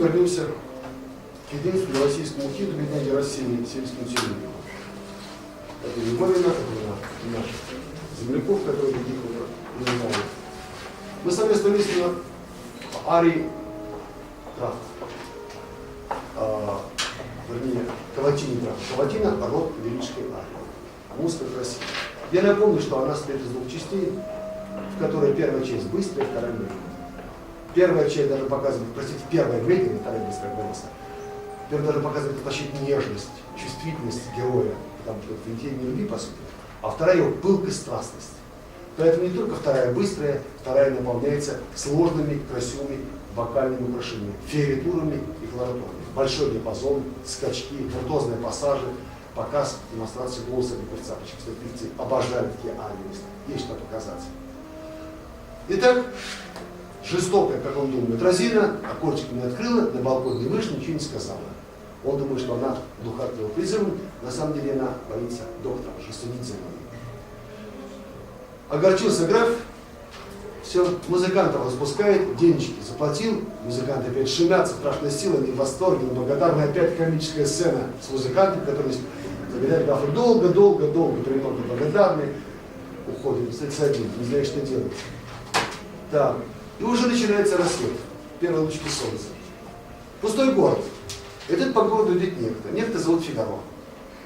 вернемся к единственному российскому хиту «Бедняги России» сельским тюрьмам. Это не Говина, это наших земляков, которые таких не знают. Мы совместно вместе на арии Крафт. Вернее, Каватине Крафт. Каватина – род лирической арии. Музыка красивая. Я напомню, что она состоит из двух частей, в которой первая часть быстрая, вторая медленная. Первая часть даже показывает, простите, первая медленная, вторая быстрая голоса. Первая даже показывает вообще нежность, чувствительность героя, потому что это интимная любви, по сути. А вторая его пылкая страстность. Поэтому не только вторая быстрая, вторая наполняется сложными, красивыми вокальными украшениями, фиоритурами и колоратурами. Большой диапазон, скачки, виртуозные пассажи, показ, демонстрация голоса для певца. Почему певцы обожают такие арии, есть что показать. Итак, жестокая, как он думает, Розина, окошечко не открыла, на балкон не вышла, ничего не сказала. Он думает, что она духа его призывом, на самом деле она боится доктора, что судить за ней. Огорчился граф, все, музыкантов распускает, денежки заплатил, музыканты опять шумятся, страшная сила, они в восторге, но благодарна опять комическая сцена с музыкантами, которые заверяют графа долго, примерно благодарны, уходит, кстати, один, не знает, что делать. Да, и уже начинается рассвет, первые лучики солнца. Пустой город. Этот по городу идет некто. Некто зовут Фигаро.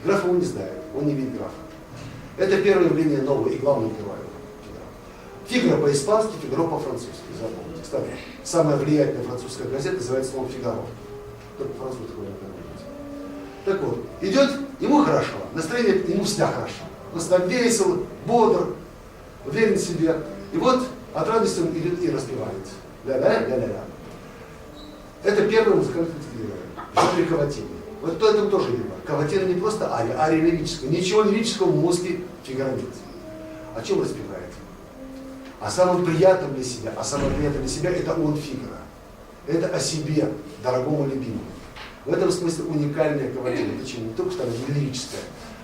Граф его не знает, он не видит графа. Это первое явление нового и главного героя. Фигаро по-испански, Фигаро по-французски. Запомните. Кстати, самая влиятельная французская газета называется словом Фигаро. Только француз такой не. Так вот, идет, ему хорошо, настроение ему всегда хорошо. Он там весел, бодр, уверен в себе. И вот от радости он идет и распевает. Ля-ля-ля-ля-ля. Это первый музыкальный герой. Жанре Каватины. Вот то это тоже видно. Каватина не просто ария, ария лирическая. Ничего лирического в музыке Фигаро нет. О чем распевает? О самом приятном для себя. А самое приятное для себя это он Фигаро. Это о себе, дорогому любимому. В этом смысле уникальная Каватина. Почему? Не только что она не лирическая,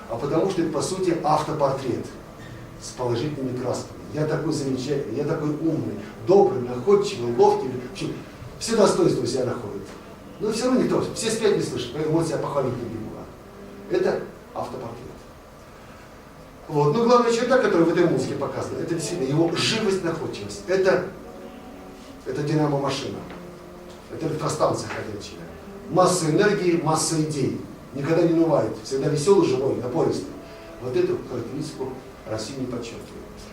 а потому что это по сути автопортрет с положительными красками. Я такой замечательный, я такой умный, добрый, находчивый, ловкий. В общем, все достоинства у себя находят. Но все равно никто, все спять не слышат, поэтому он себя похвалить не могла. Это автопортрет. Вот. Но главная черта, которая в этой музыке показана, это действительно его живость, находчивость. Это динамо-машина. Это электростанция ходячая. Масса энергии, масса идей. Никогда не унывает. Всегда веселый, живой, напористый. Вот эту характеристику Россия не подчеркивает.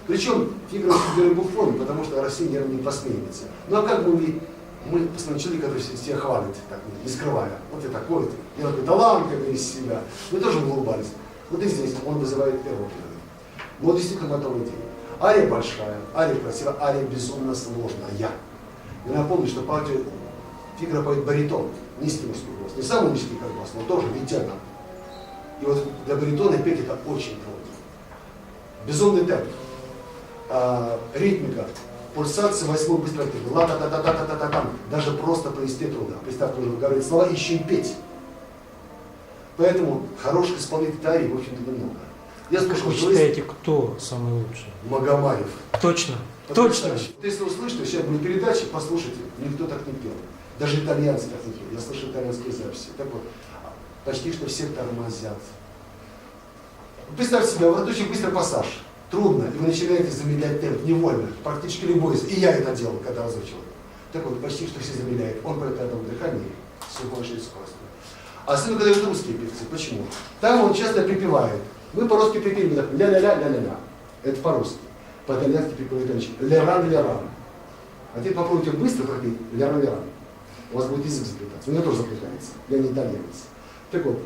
Причем Фигаро в буфоне, потому что Россия не посмеивается. Ну а как бы мы посмотрим человека, который себя хвалит, так, не скрывая. Вот я такой-то, я такой талантливый из себя. Мы тоже улыбались. Вот и здесь он вызывает эротику. Вот действительно готовый день. Ария большая, ария красивая, ария безумно сложная. Я напомню, что партию Фигаро поет баритон, низкий мужской голос. Не самый низкий как голос, но тоже ведено. И вот для баритона петь это очень трудно. Безумный темп, ритмика, пульсация, восьмой быстрый темп, ла-та-та-та-та-та-та-там. Даже просто провести трудно. Представьте, уже говорит слова, еще и петь. Поэтому хороших исполнителей арии, в общем-то, немного. Я скажу, вы считаете, кто самый лучший? Магомаев. Точно. Точно. Если вы слышите, сейчас будет передача, послушайте, никто так не пел. Даже итальянцы так не пел. Я слышал итальянские записи. Так вот, почти что все тормозят. Представьте себе, вот очень быстрый пассаж. Трудно, и вы начинаете замедлять темп невольно. Практически любой из. И я это делал, когда озвучивал. Так вот, почти что все замедляют. Он поет на одном дыхании с большей скоростью. Особенно, когда идут русские певцы. Почему? Там он часто припевает. Мы по-русски припеваем так, ля-ля-ля-ля-ля-ля. Это по-русски. По-итальянски припевает раньше. Ля-ран-ля-ран. А теперь попробуйте быстро пропеть ля-ран-ля-ран. У вас будет язык заплетаться. У меня тоже заплетается. Я не итальянец. Так вот.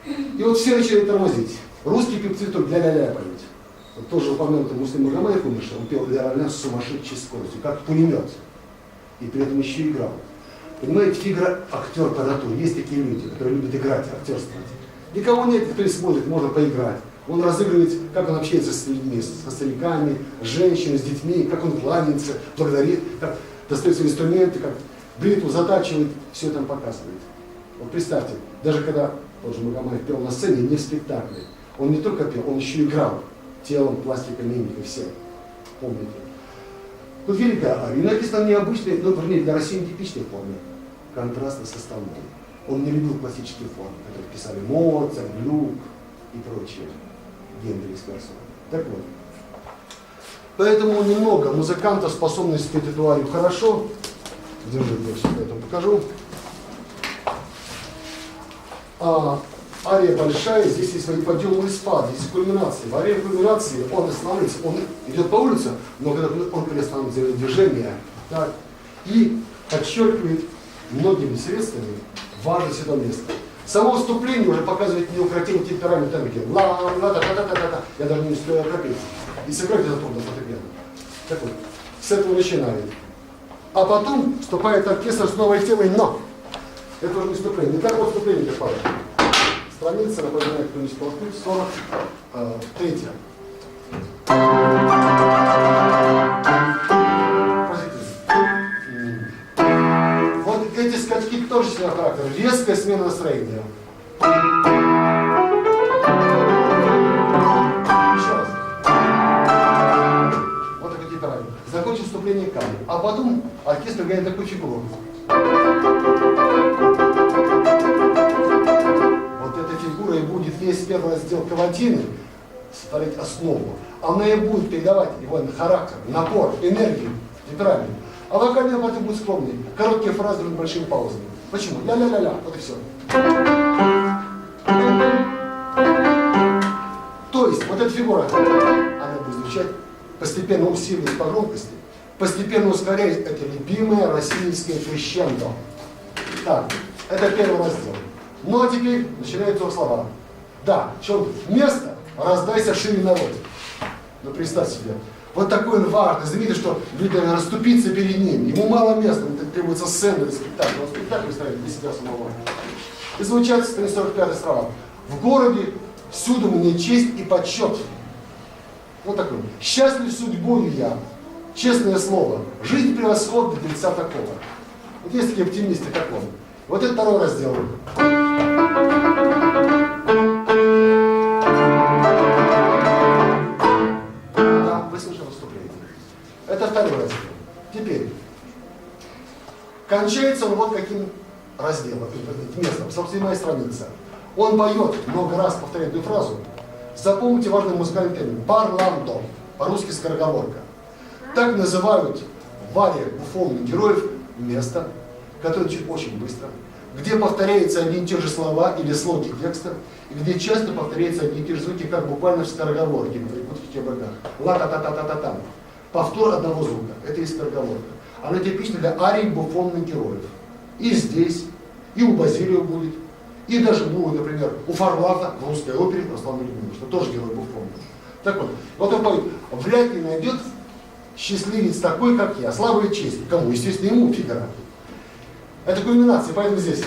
И вот все начинают тормозить. Русские певцы только ля-ля-ля поют. Вот тоже упомянутый Муслим Магомаев умерший, он пел ля-ля-ля с сумасшедшей скоростью, как пулемет. И при этом еще играл. Понимаете, Фигаро актер по натуре. Есть такие люди, которые любят играть, актерствовать. Никого нет, кто не смотрит, можно поиграть. Он разыгрывает, как он общается с людьми, со стариками, с женщинами, с детьми, как он кланяется, благодарит, как достает свои инструменты, как бритву затачивает, все это он показывает. Вот представьте, даже когда тот же Магомаев пел на сцене, не в спектакле, он не только пел, он еще играл телом, пластикой, мимикой, всем. Помните? Вот великая ария. Написано необычной, но вернее для России типичной форме. контрастно составной. Он не любил классические формы, которые писали Моцарт, Глюк и прочие. Гендель из персона. Так вот. Поэтому немного музыкантов способны спеть эту арию хорошо. Держи, я сейчас это покажу. Ария большая, здесь есть свои подъемы и спады, здесь кульминации. В арии кульминации он останавливается, он идет по улице, но когда он приостанавливается делает движение, так, и подчеркивает многими средствами важность этого места. Само вступление уже показывает неукротимый темперамент тембрики. Ла-ла-та-та-та-та-та. Я даже не успею окропить. И сыграть это трудно фортепиано. Так вот, с этого начинает. А потом вступает оркестр с новой темой «но». Это уже не вступление. Не так вот вступление, как правило. Страница, напоминаю, кто-нибудь толкнуть, 43. Вот эти скачки тоже сильного характера. Резкая смена настроения. Еще раз. Вот такой темперамент. Закончим вступление камни. А потом оркестр играет такую фигуру. Вот эта фигура и будет весь первый раздел каватины составлять основу. Она и будет передавать его характер, напор, энергию, темперамент. А вокальный аппарат будет скромный. Короткие фразы с большими паузами. Почему? Ля-ля-ля-ля. Вот и все. То есть, вот эта фигура, она будет звучать, постепенно усиливаясь по громкости, постепенно ускоряясь. Это любимое российское крещендо. Так, это первый раздел. Ну а теперь начинаются слова. Да, что место, раздайся шире народ. Ну представь себе. Вот такой он важный, знаменитый, что люди расступиться перед ним. Ему мало места, требуется сцена для спектакля. Он спектакль ставит для себя самого. И звучат 145 слова. В городе всюду мне честь и почет. Вот такой. Счастлив судьбою я. Честное слово. Жизнь превосходна для лица такого. Вот есть такие оптимисты, как он. Вот это второй раздел. Да, вы слышали выступление. Это второй раздел. Теперь. Кончается он вот каким разделом, местом, 47-я страница. Он поет, много раз повторяет эту фразу. Запомните важный музыкальный термин. Парландо. По-русски скороговорка. Так называют в ариях буфонных героев место, которое звучит очень быстро, где повторяются одни и те же слова или слоги текста, и где часто повторяются одни и те же звуки, как буквально в скороговорке, на якутских богах. Ла-та-та-та-та-та-там. Повтор одного звука. Это и скороговорка. Она типична для арий буфонных героев. И здесь, и у Базилио будет, и даже будет, например, у Фарлата в русской опере Руслана Людмила, что тоже герой буфон. Так вот он поет, вряд ли найдет счастливец такой, как я. Слава и честь. Кому? Естественно, ему, Фигаро. Это кульминация, поэтому здесь.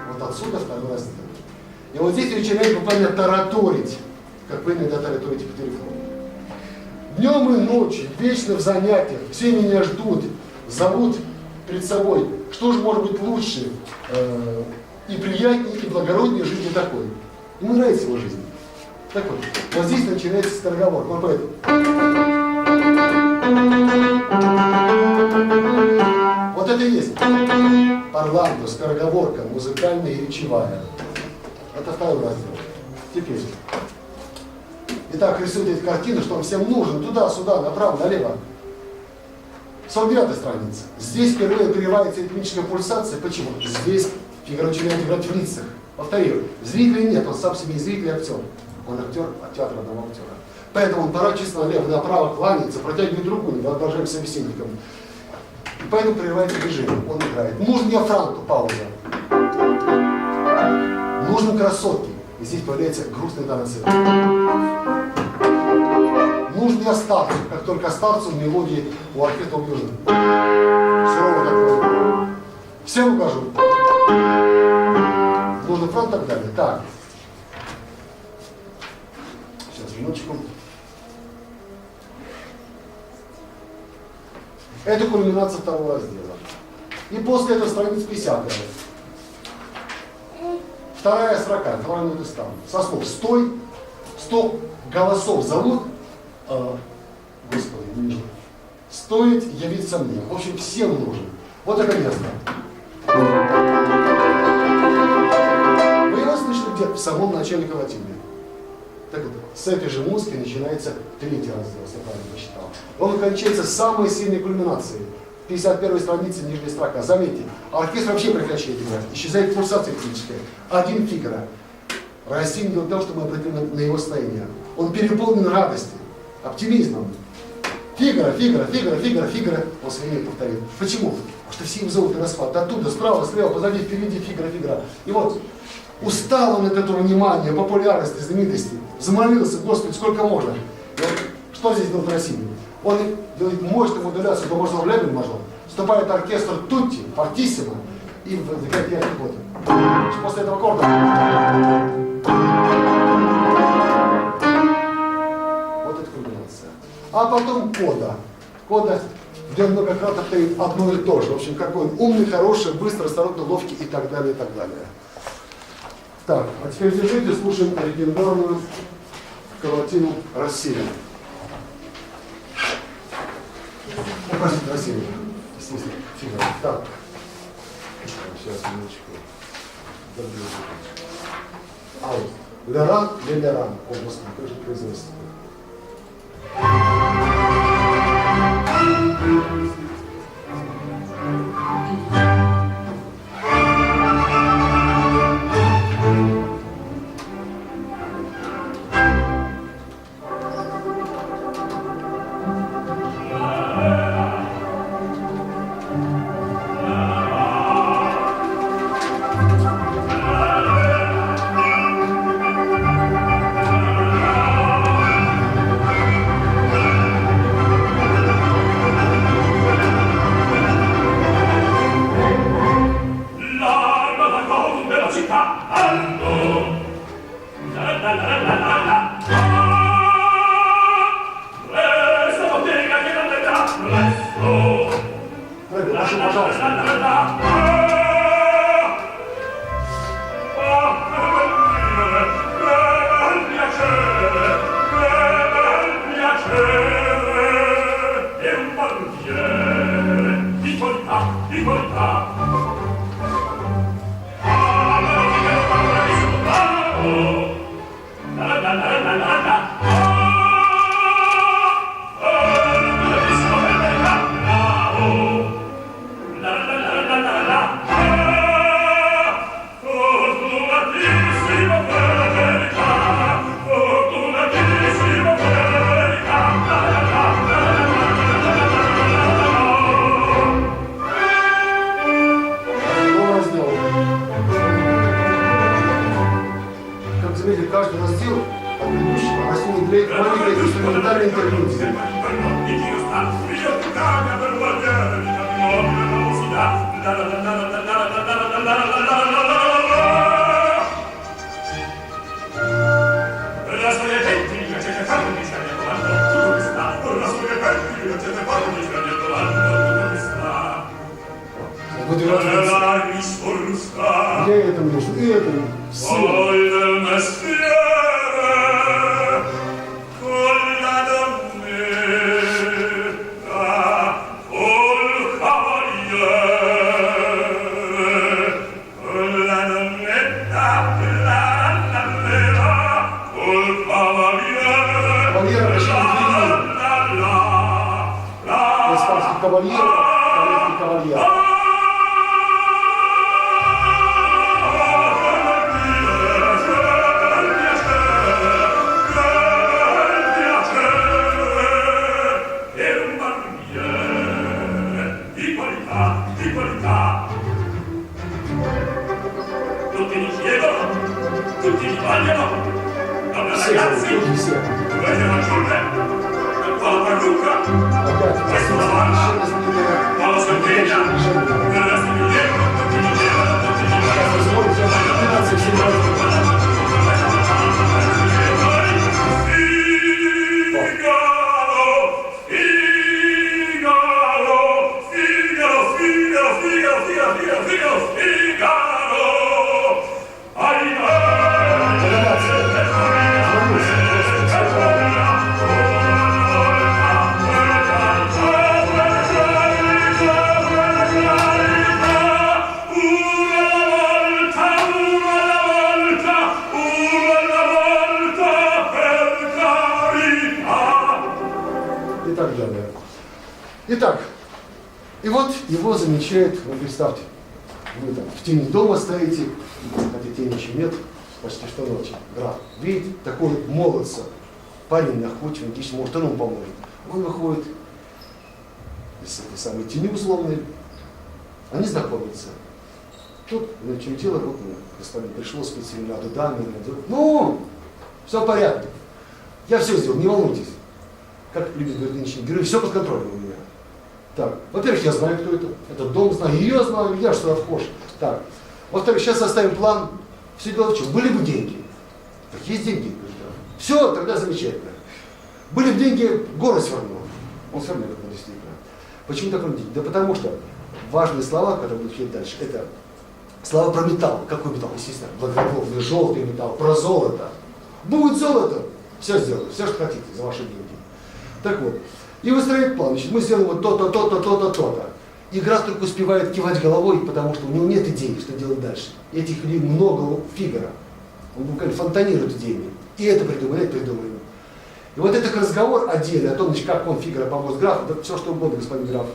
Вот отсюда второй раздел. И вот здесь начинает буквально тараторить, как вы иногда тараторите по телефону. Днем и ночью, вечно в занятиях, все меня ждут, зовут перед собой. Что же может быть лучше и приятнее, и благороднее жизни такой? Ему нравится его жизнь. Так вот, вот здесь начинается скороговорка. Он поет. Вот это и есть. Парландо, скороговорка, музыкальная и речевая. Это второй раздел. Теперь. Итак, рисуйте эту картину, что он всем нужен. Туда, сюда, направо, налево. 49-я страница. Здесь впервые прерывается ритмическая пульсация. Почему? Здесь Фигаро начинает играть в лицах. Повторю, зрителей нет, он сам себе и зритель, и актер. Он актер от театра одного актера. Поэтому он порочисто налево, направо кланяется, протягивает руку, продолжаем собеседником. И поэтому прерывается движение. Он играет. Нужен диафрагму, пауза. Нужен красотки. И здесь появляется грустный танец. Нужен я старцу. Как только старцу в мелодии у оркестра убежит. Сурово такое. Всем укажу. Нужен фронт и так далее. Так. Сейчас, минуточку. Это кульминация второго раздела. И после этого страница 50-я. Вторая строка, второй минуты стан. Со слов «стой», 100 голосов зовут, Господи, не вижу. Стоит явиться мне. В общем, всем нужен. Вот это место. Вы его слышали где? В самом начале колотильни. Так вот, с этой же музыки начинается третий раздел, если я правильно посчитал. Он кончается самой сильной кульминацией. 51 страница, нижняя строка. Заметьте, оркестр вообще прекращает играть. Исчезает пульсация ритмическая. Один Фигаро. Россия делает то, что мы обратили на его состояние. Он переполнен радостью, оптимизмом. Фигаро, Фигаро, Фигаро, Фигаро, Фигаро. Он свиней повторил. Почему? Потому что все им зовут на распад. Оттуда, справа, слева, позади, впереди, Фигаро, Фигаро. И вот устал он от этого внимания, популярности, знаменитости. Замолился, Господи, сколько можно. И вот, что здесь делает Россия? Он делает мощную модуляцию до мажор, ля мажор. Вступает оркестр Тутти, фортиссимо, и возникает яркий ход. После этого аккорда вот это кульминация. А потом кода. Кода, где он многократно повторит одно и то же. В общем, какой он умный, хороший, быстрый, осторожный, ловкий и так далее, и так далее. Так, а теперь держите, слушаем легендарную колотину России. Простите, Россия. Фигаро. Так. Сейчас, минуточку. А вот. Леран, Леран. О, Господи, как же произносится. Каждый раздел от предыдущего осуществляет маленькое инструментальное интервенция. Я это нужно, и это все. Кавальер, кавальер. Итак, и вот его замечает, ну, представьте, вы там в тени дома стоите, хотя тени еще нет, почти что ночь, граф, видите, такой молодца, парень находчивый, отлично, может, он ему поможет. Он выходит из этой самой тени условной, они знакомятся. Тут, ну, чем дело, вот, ну, господин пришел с спецсеринаду, даме, ну, все в порядке, я все сделал, не волнуйтесь. Как любит говорить нынешний герой, все под контролем у меня. Так, во-первых, я знаю, кто это, этот дом знаю, ее знаю, я что вхож. Так, во-вторых, сейчас составим план, все дело в чем, были бы деньги. Так есть деньги, все, тогда замечательно. Были бы деньги, город свернул. Он свернул, действительно. Почему так деньги? Да потому что важные слова, которые будут читать дальше, это слова про металл. Какой металл? Естественно, благородный, желтый металл, про золото. Будет золото, все сделаю, все, что хотите, за ваши деньги. Так вот, и выстраивает план. Значит, мы сделаем вот то-то, то-то, то-то, то-то. И граф только успевает кивать головой, потому что у него нет идей, что делать дальше. И этих людей много у Фигара. Он буквально фонтанирует идеями. И это придумывает, придумывает. И вот этот разговор отдельно о том, значит, как он, Фигара, помог графу, да все что угодно, господин граф.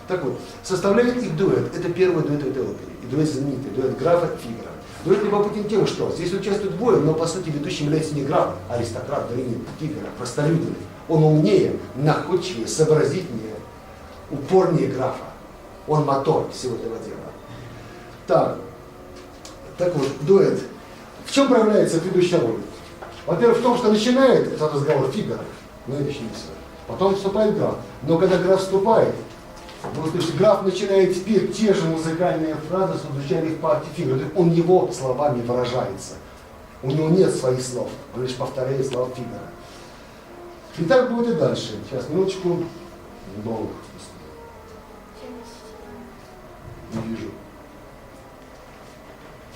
Так вот, составляет их дуэт. Это первый дуэт этой оперы. И дуэт знаменитый, дуэт графа и Фигара. Дуэт любопытен тем, что здесь участвуют двое, но по сути ведущим является не граф, а аристократ, дворянин, Фигара, простолюдин. Он умнее, находчивее, сообразительнее, упорнее графа. Он мотор всего этого дела. Так вот, дуэт. В чем проявляется ведущая роль? Во-первых, в том, что начинает этот разговор Фигара, ну это еще не все. Потом вступает граф. Но когда граф вступает, вы услышите, граф начинает петь те же музыкальные фразы, с звучали в партии Фигара. Он его словами выражается. У него нет своих слов, он лишь повторяет слова Фигара. И так будет и дальше. Сейчас, минуточку. Долго. Не вижу.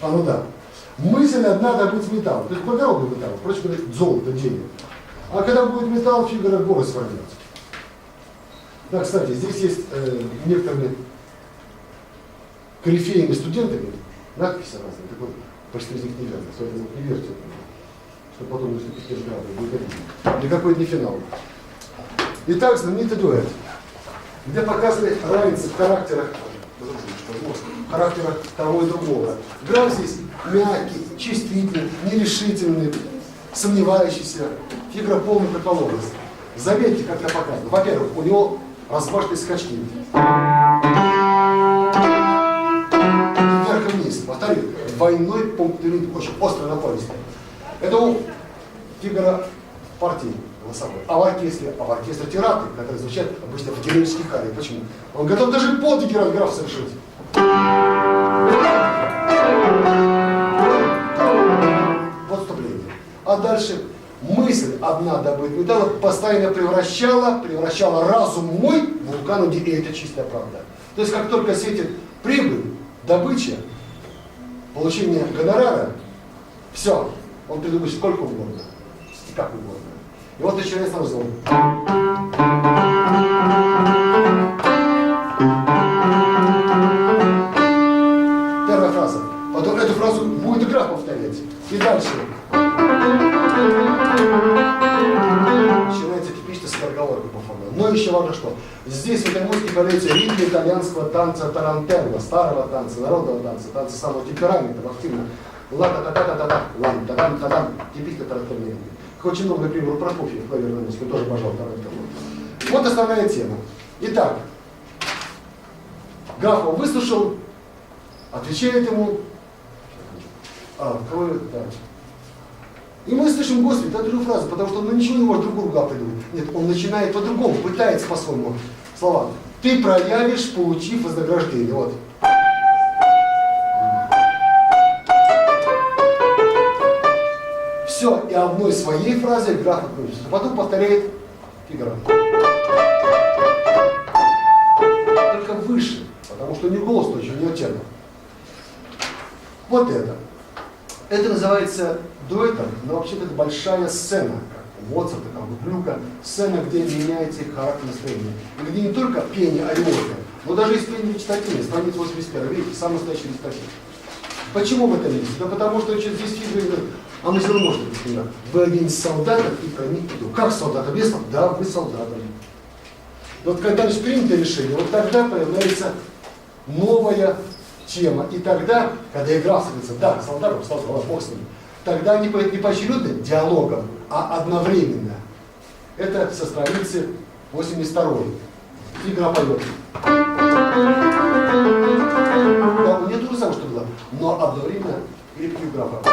Ну да. Мысль одна добыть металл. То есть когда будет металл? Впрочем, говорит, золото, денег. А когда будет металл, Фигара город свернет. Да, кстати, здесь есть некоторыми корифейными студентами надписи разные. Так вот, почти из них неверно. Поэтому не верьте этому. Что потом, если пишешь грады, будет один. Никакой не финал. Итак, знаменитый дуэт, где показаны разницы в характерах того и другого. Граф здесь мягкий, чувствительный, нерешительный, сомневающийся. Фигара полная противоположность. Заметьте, как я показываю. Во-первых, у него размашистые скачки. Вверх и вниз. Повторю, двойной пунктуалит, очень острый напористый. Это у Фигара партии голосовой. А в оркестре тираты, которые звучат обычно в героических ариях. Почему? Он готов даже подвиги граф совершить. Вот вступление. А дальше мысль одна добыть металла постоянно превращала разум мой в вулкан, и это чистая правда. То есть как только светит прибыль, добыча, получение гонорара, все, он придумает сколько угодно, и как угодно. И вот начинается разговор. Первая фраза. Потом эту фразу будет граф повторять. И дальше. Начинается типичная скороговорка по форме. Но еще важно что. Здесь в этой музыке появляется ритм итальянского танца тарантелло, старого танца, народного танца, танца самого темперамента, активно. Ла-та-та-та-та-та-та, лам-та-там-та-там, типично тарантелло. Очень много, например, у Прокофьева в клаверной музыке, тоже обожал тарантелло. Вот основная тема. Итак, граф его выслушал, отвечает ему, откроет, да. И мы слышим, Господи, это другую фразу, потому что он ничего не может другого придумать. Нет, он начинает по-другому, пытается по-своему. Слова. Ты проявишь, получив вознаграждение. Вот. Все, и одной своей фразой граф отключится. Потом повторяет Фигара. Только выше, потому что у него голос точно, у него тембр. Вот это. Это называется дуэтом, но вообще-то это большая сцена, как у Моцарта, как у Глюка, сцена, где меняется их характер настроения. И где не только пение ариоты, но даже есть пение речитативное, страница 81, видите, самый настоящий речитатив. Почему в этом есть? Да потому что здесь Фигара говорит, а мы все равно можем быть, вы один из солдатов и проник туда. Как солдат? Объяснил? Да, вы солдатом. Вот когда лишь принято решение, вот тогда появляется новая тема. И тогда, когда игра становится, да, солдат, бог с ним, тогда они поют не поочередно диалогом, а одновременно. Это со страницы 82-й. Игра поет. Да, мне тоже самое, что было, но одновременно крепкий игра поет.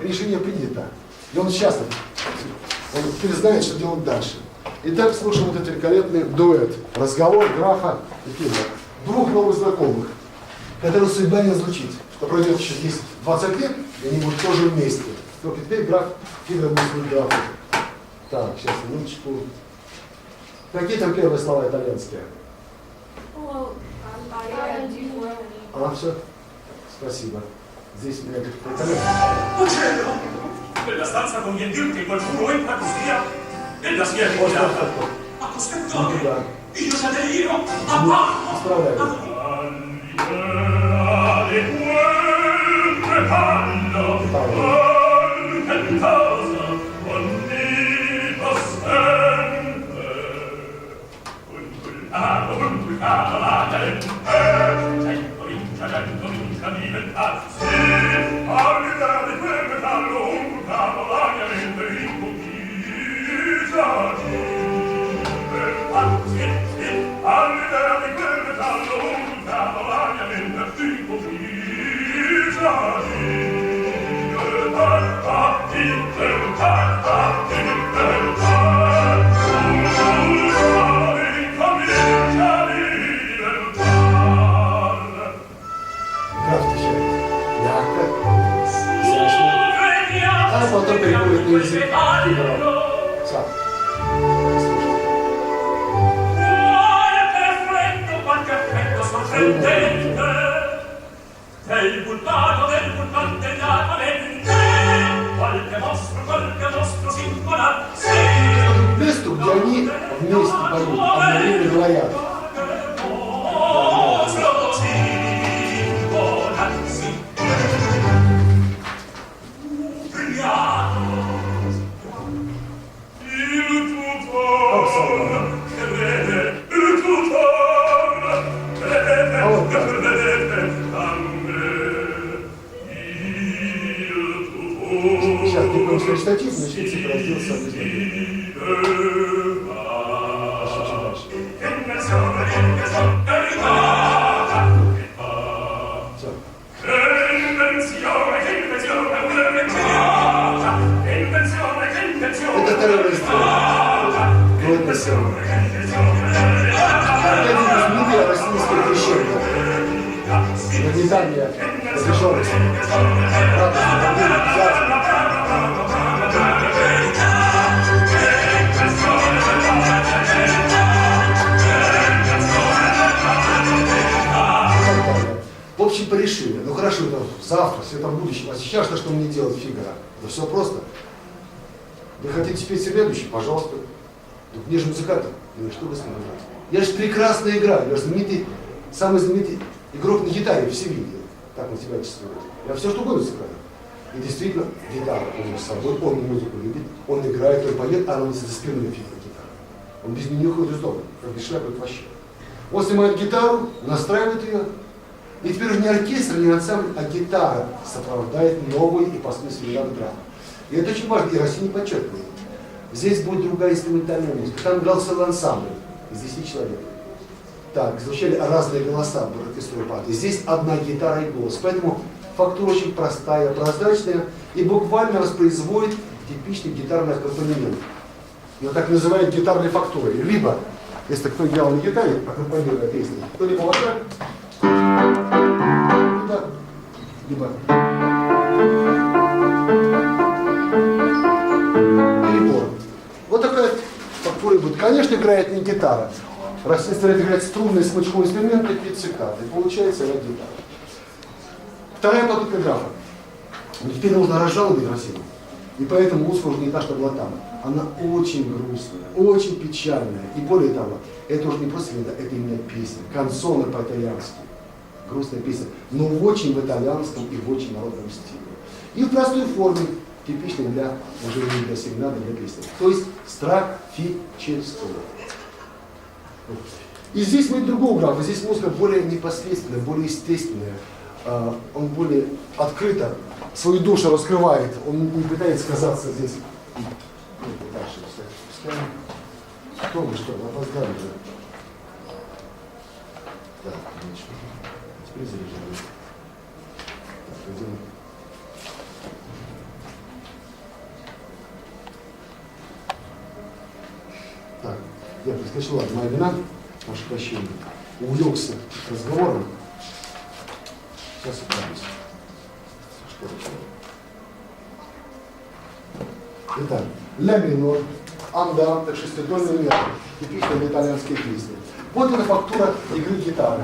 Решение принято. И он счастлив. Он теперь знает, что делать дальше. Итак, слушаем этот великолепный дуэт. Разговор графа и Фигара. Двух новых знакомых, которые судьба не разлучит. Что пройдет еще 10-20 лет, и они будут тоже вместе. Только теперь граф Фигара будет быть графом. Так, сейчас, минуточку. Какие там первые слова итальянские? А, все. Спасибо. Здесь у меня тут итальянский. Nella stanza con gli adulti qualcuno entra così nella sua vita. Ma cos'è io Saderino, a Потом переходит на язык Фигара. Сам. Del pulpante della mente, qualche mostro singola, К месту, где они вместе поют, одновременно говорят. Сейчас не будем слышать статив, но еще цифра раздел сам без них. Все. Это второй раздел. Дуэтная сцена. Опять же, знаменитая российская крещение. Нагнетание разрешенности. Радости, победы, энтузиазма. В общем, порешили. Ну хорошо, это завтра, в светлом будущем. А сейчас-то что мне делать, Фигара? Да все просто. Вы хотите спеть следующий? Пожалуйста. Так мне же музыкантов. Ну что вы с ним играете? Я же прекрасно играю. Я же знаменитый, самый знаменитый игрок на гитаре в Севилье. Так на тебя чувствует. Я все что угодно сыграю. И действительно, гитара у него с собой, он музыку любит, он играет, он поет, а она за спиной Фигара гитара. Он без нее ходит из дома, как без шляпы вообще. Он снимает гитару, настраивает ее. И теперь уже не оркестр, не ансамбль, а гитара сопровождает новую и по смыслу грамм. И это очень важно, и Россия не подчеркивает. Здесь будет другая инструментальная музыка. Там играл целый ансамбль из 10 человек. Так, звучали разные голоса в оркестровой партии. Здесь одна гитара и голос. Поэтому фактура очень простая, прозрачная и буквально воспроизводит типичный гитарный аккомпанемент. Его так называют гитарной фактурой. Либо, если кто играл на гитаре, аккомпанируя песни, то либо вот так, либо перебор. Вот такая фактура будет. Конечно, играет не гитара. Раз если играть струнные смычковые инструменты, пиццикаты. И получается играть гитара. Вторая попытка графа. Но теперь нужно разжалобить Россию. И поэтому музыка уже не та, что была там. Она очень грустная, очень печальная. И более того, это уже не просто лента, это именно песня. Канцоне по-итальянски. Грустная песня. Но в очень в итальянском и в очень народном стиле. И в простой форме, типичной для уже не для серенады, для песни. То есть строфического. И здесь мы другого графа. Здесь музыка более непосредственная, более естественная. Он более открыто свою душу раскрывает. Он не пытается казаться здесь. Дальше пускаем. Что мы, что? Опоздали же. Так, конечно. Теперь заряжаем. Так, идем. Так, я прискочила от моя вина, прошу прощения. Увлекся разговором. Сейчас управлюсь. Итак, ля минор, анданте, шеститонный мер, типичные для итальянские песни. Вот эта фактура игры гитары.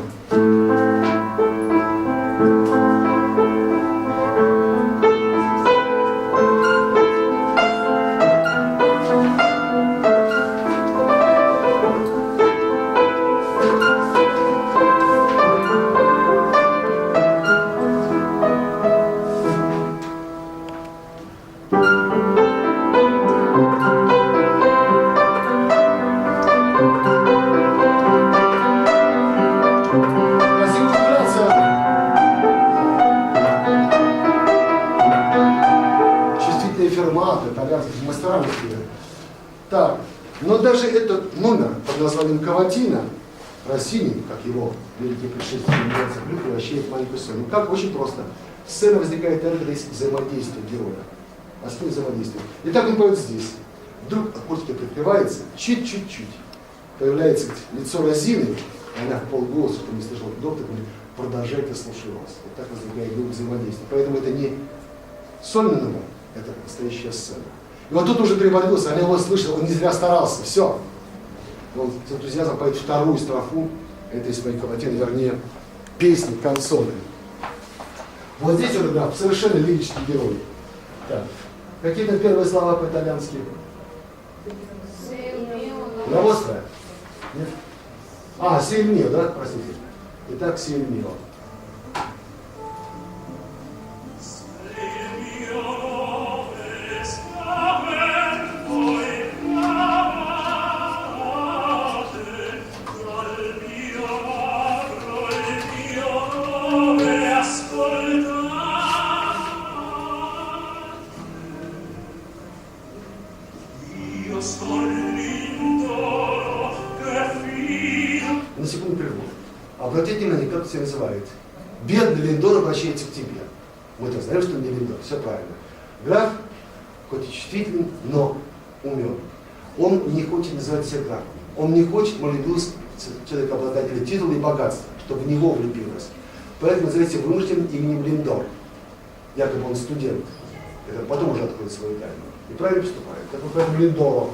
Так, но даже этот номер под названием «Каватина» Россини, как его великий предшественник превращает в маленькую сцену. Как? Очень просто. Сцена возникает только из взаимодействия героя. Основное взаимодействие. И так он поет здесь. Вдруг акустика прикрывается, чуть-чуть. Появляется лицо Розины, и она в полголоса, что не слышал доктор, говорит: продолжайте, я слушаю вас. Вот так возникает дух взаимодействия. Поэтому это не сольный номер, это настоящая сцена. И вот тут уже прибавился, она его слышала, он не зря старался, все. Он с энтузиазмом поет вторую строфу этой своей каватины, вернее, песни, канцоны. Вот здесь он, да, совершенно лирический герой. Так. Какие-то первые слова по-итальянски? Лавостро? Нет? А, сильмио, да? Простите. Итак, сильмио. На секунду прерву. Обратите внимание, как себя называет. Бедный Линдор обращается к тебе. Мы-то знаем, что не Линдор, все правильно. Граф, хоть и чувствительный, но умен. Он не хочет называть себя графом. Он не хочет молодился человека обладателя титула и богатства, чтобы в него влюбилась. Поэтому называется вынужденным именем Линдор. Якобы он студент. Это потом уже откроет свою тайну. И правильно поступает. Так вот поэтому Линдоро.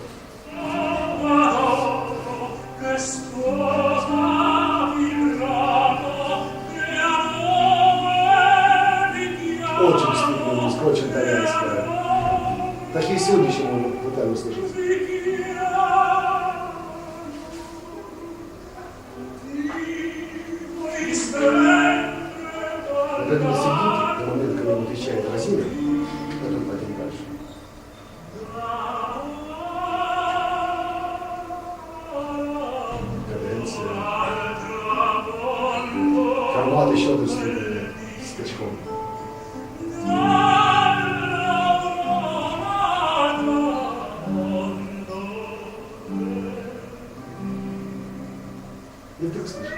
Очень стильная музыка, очень итальянская. Такие сегодня еще можно в Италии услышать. Вот это на серединке, до момента, когда он отвечает Розина, потом пойдем дальше. Каденция. Формат еще одной степени скачком. И вдруг слышишь.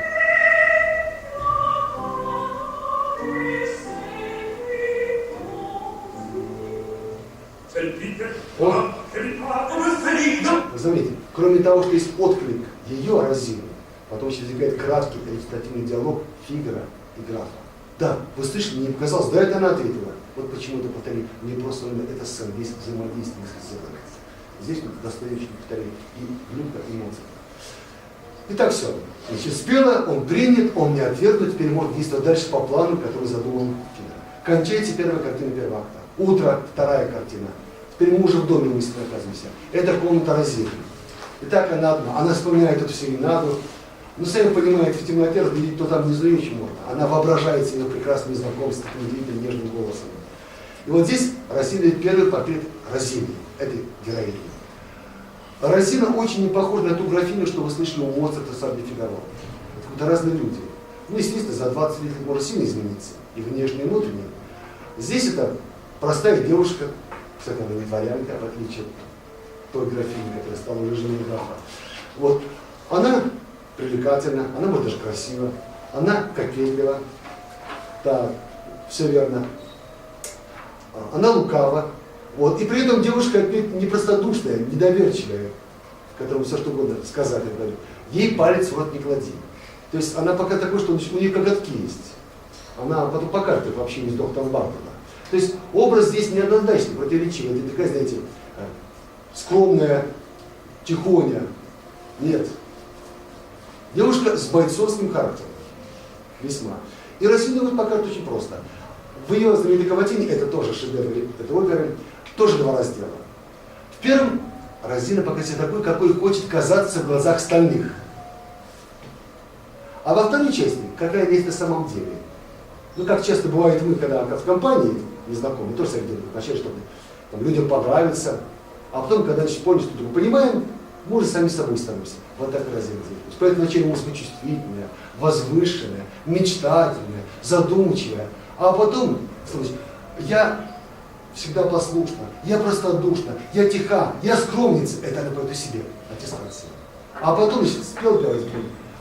Вы заметите, кроме того, что есть отклик ее Розины, потом еще возникает краткий речитативный диалог Фигара и графа. Да, вы слышали, мне показалось, да, это она ответила. Вот почему это повторили. Не просто это сцена, здесь взаимодействие с сценой. Здесь Достоевский повторяет и влюбка, и Моцарт. Итак, все. Значит, спела, он принят, он не отвергнут, теперь может действовать дальше по плану, который задумал Фигара. Кончается первая картина первого акта. Утро, вторая картина. Теперь мы уже в доме мысли оказываемся. Это комната Розины. И так она одна. Она вспоминает эту серенаду. Но сами понимаете, в темноте разглядеть, кто там внизу очень можно. Она воображает себе прекрасные знакомства с таким удивительным нежным голосом. И вот здесь Розина — первый портрет Розины, этой героини. Розина очень не похожа на ту графиню, что вы слышали у Моцарта, Сарди Фигаро. Это какие-то разные люди. Ну, естественно, за 20 лет может сильно измениться, и внешне, и внутренне. Здесь это простая девушка, кстати, она не дворянка, в отличие от той графини, которая стала уже женой графа. Вот. Она привлекательна, она может даже красива, она кокетлива, так, все верно. Она лукава, вот. И при этом девушка опять непростодушная, недоверчивая, которому все что угодно сказать, я говорю. Ей палец в рот не клади. То есть она пока такой, что у нее коготки есть. Она потом покажет их в общении с доктором Бартона. То есть образ здесь неоднозначный, противоречивый. Это такая, знаете, скромная, тихоня. Нет. Девушка с бойцовским характером. Весьма. И Розину вот покажет очень просто. В ее знаменитой «Каватине», это тоже шедевр этой оперы, тоже два раздела. В первом Розина показывает такой, какой хочет казаться в глазах остальных. А во второй части, какая есть на самом деле. Ну, как часто бывает мы, когда в компании незнакомые, тоже всегда делают, вначале, чтобы там, людям понравиться, а потом, когда начнем полностью друг понимаем, мы уже сами собой становимся. Вот так и Розина делает. Поэтому вначале мы чувствительная, возвышенная, мечтательная, задумчивая, а потом, я всегда послушна, я простодушна, я тиха, я скромница. Это она поет о себе, аттестация. А потом спел пелать,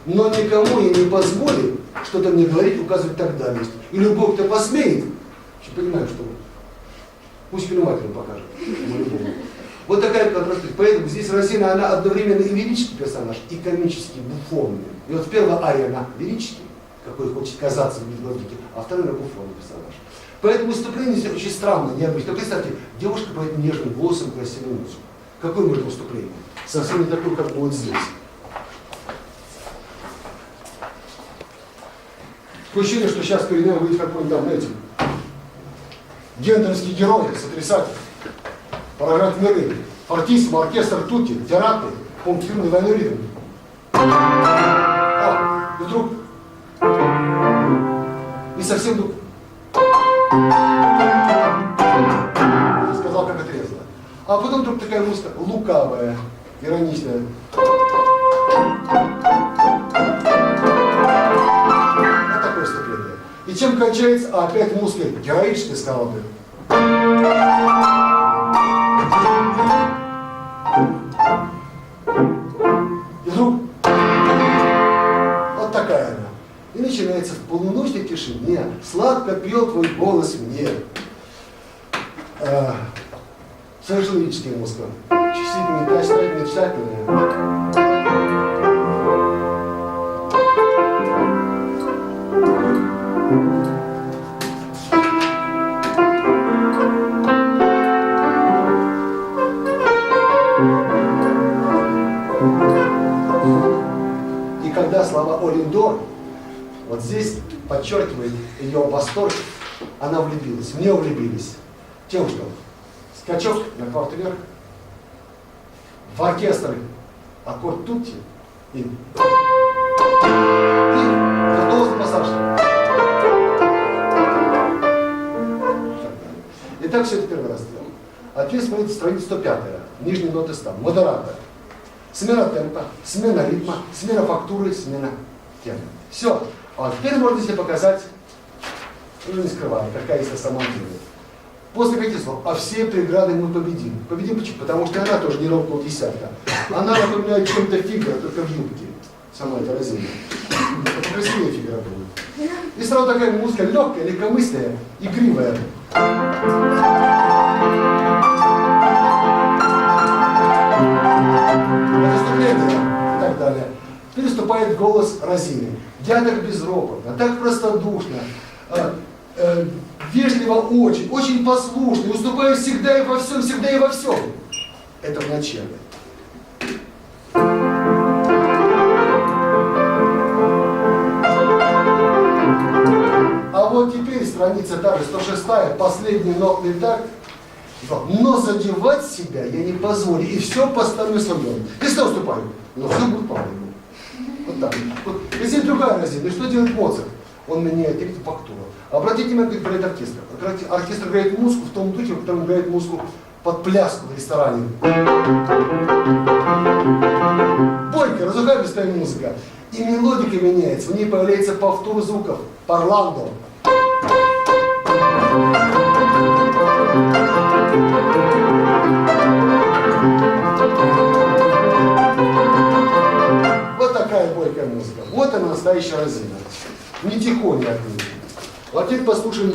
но никому я не позволю что-то мне говорить, указывать и так далее. И любой, кто посмеет, еще понимаю, что пусть киноматеру покажет. Вот такая контрастность. Поэтому здесь Розина, она одновременно и лирический персонаж, и комический, буфонный. И вот в первой арии она лирический, какой хочет казаться в библиотеке, а второй на буфонный персонаж. Поэтому выступление здесь очень странно, необычно. Представьте, девушка поет нежным голосом красивую музыку. Какое может выступление? Совсем не такое, как будет здесь. Такое ощущение, что сейчас перед нами выйдет какой-нибудь там, знаете, гендерский герой, сотрясатель, поражает миры, фортиссимо, оркестр тутти, терапи, помните, фильм «Двойной ритм». И вдруг, и совсем вдруг, сказал, как отрезало. А потом вдруг такая музыка лукавая, ироничная. Вот такое вступление. И чем кончается? А опять музыка героическая, сказал бы. И вдруг вот такая она. И начинается в полуночной тишине. Сладко пел твой голос мне. Совершенно лирическая музыка. Чувствительная, мечтательная. И когда слова Олиндор, вот здесь подчеркивает ее восторг, она влюбилась, в нее влюбились. Тем, что скачок на кварту вверх, в оркестр аккорд тутти и виртуозный пассаж. Итак, все это первый раздел. А теперь смотрите, страница 105, нижние ноты став, модератор. Смена темпа, смена ритма, смена фактуры, смена темы. Все. А теперь можно себе показать, уже не скрывая, какая есть на самом деле. После каких слов? А все преграды мы победим. Победим почему? Потому что она тоже не ровного десятка. Она напоминает чем-то Фигаро, только в юбке. Сама эта Розина. Это красивее Фигаро будет. И сразу такая музыка легкая, легкомысленная, игривая. Наступление и так далее. Переступает голос Розины. Я так безропотно, так простодушно, вежливо очень, очень послушный, уступаю всегда и во всем, всегда и во всем. Это в начале. А вот теперь страница та же, 106, последний нотный такт. Но задевать себя я не позволю. И все поставлю на своем. Если я уступаю, но все будет по-моему. Вот так. Вот. Если другая разина, ну что делает Моцарт? Он меняет ритм, фактуру. Обратите внимание, как играет оркестр. Оркестр играет музыку в том духе, в котором играет музыку под пляску в ресторане. Бойко, разухабистая музыка. И мелодика меняется, в ней появляется повтор звуков. Парландо. Вот такая бойкая музыка. Вот она, настоящая разина. Не тихоня от нее. А теперь послушаем.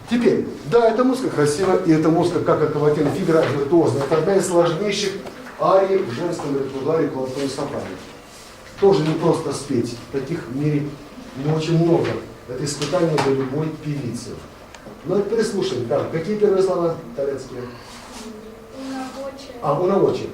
Теперь, да, эта музыка красивая, и эта музыка, как и Каватин Фигаро, виртуозная. Это одна из сложнейших арий в женском репертуаре клавесиновой сопрано. Тоже не просто спеть. Таких в мире не очень много. Это испытание для любой певицы. Ну, теперь слушаем. Так, какие первые слова итальянские? Унавочи.